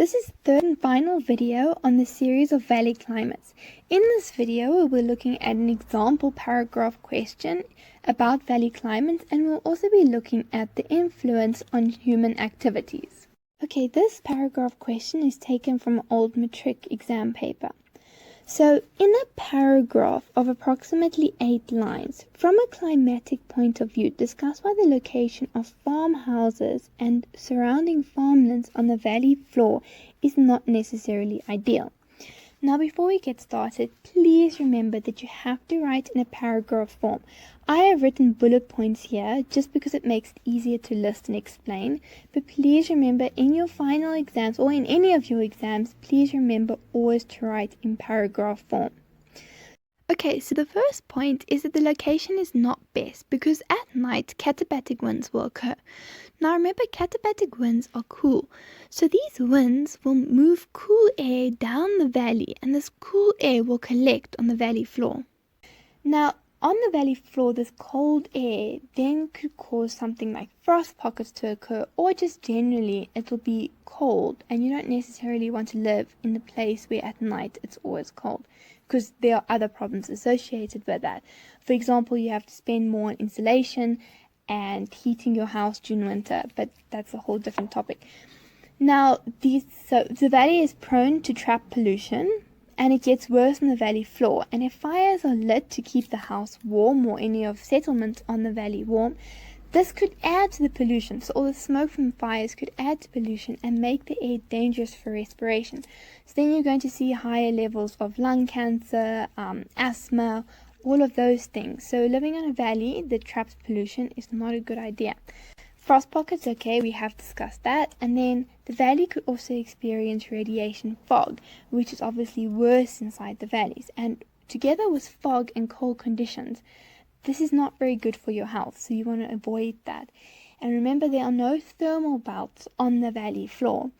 This is the third and final video on the series of valley climates. In this video, we're looking at an example paragraph question about valley climates, and we'll also be looking at the influence on human activities. Okay, this paragraph question is taken from an old matric exam paper. So, in a paragraph of approximately 8 lines, from a climatic point of view, discuss why the location of farmhouses and surrounding farmlands on the valley floor is not necessarily ideal. Now, before we get started, please remember that you have to write in a paragraph form. I have written bullet points here just because it makes it easier to list and explain, but please remember in your final exams or in any of your exams, please remember always to write in paragraph form. Okay, so the first point is that the location is not best because at night katabatic winds will occur. Now remember, katabatic winds are cool, so these winds will move cool air down the valley and this cool air will collect on the valley floor. Now on the valley floor, this cold air then could cause something like frost pockets to occur, or just generally it will be cold and you don't necessarily want to live in the place where at night it's always cold, because there are other problems associated with that. For example, you have to spend more on insulation and heating your house during winter, but that's a whole different topic. Now, the valley is prone to trap pollution, and it gets worse on the valley floor. And if fires are lit to keep the house warm or any of settlements on the valley warm, this could add to the pollution. So all the smoke from fires could add to pollution and make the air dangerous for respiration. So then you're going to see higher levels of lung cancer, asthma, all of those things. So living on a valley that traps pollution is not a good idea. Frost pockets, okay, we have discussed that. And then the valley could also experience radiation fog, which is obviously worse inside the valleys. And together with fog and cold conditions, this is not very good for your health, so you want to avoid that. And remember, there are no thermal belts on the valley floor,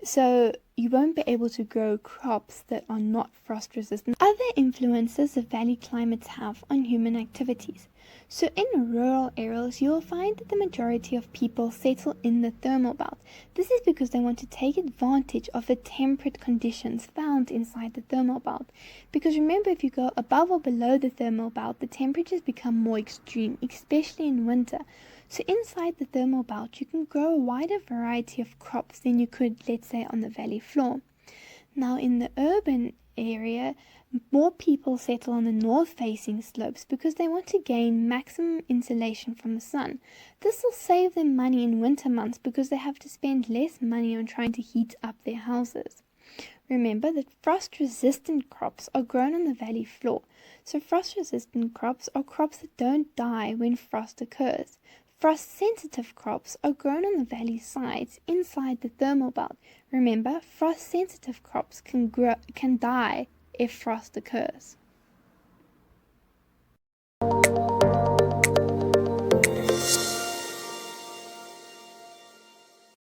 so you won't be able to grow crops that are not frost resistant. Other influences that valley climates have on human activities. So in rural areas, you will find that the majority of people settle in the thermal belt. This is because they want to take advantage of the temperate conditions found inside the thermal belt. Because remember, if you go above or below the thermal belt, the temperatures become more extreme, especially in winter. So inside the thermal belt, you can grow a wider variety of crops than you could, let's say, on the valley floor. Now in the urban area, more people settle on the north-facing slopes because they want to gain maximum insulation from the sun. This will save them money in winter months because they have to spend less money on trying to heat up their houses. Remember that frost-resistant crops are grown on the valley floor. So frost-resistant crops are crops that don't die when frost occurs. Frost-sensitive crops are grown on the valley sides inside the thermal belt. Remember, frost-sensitive crops can die if frost occurs.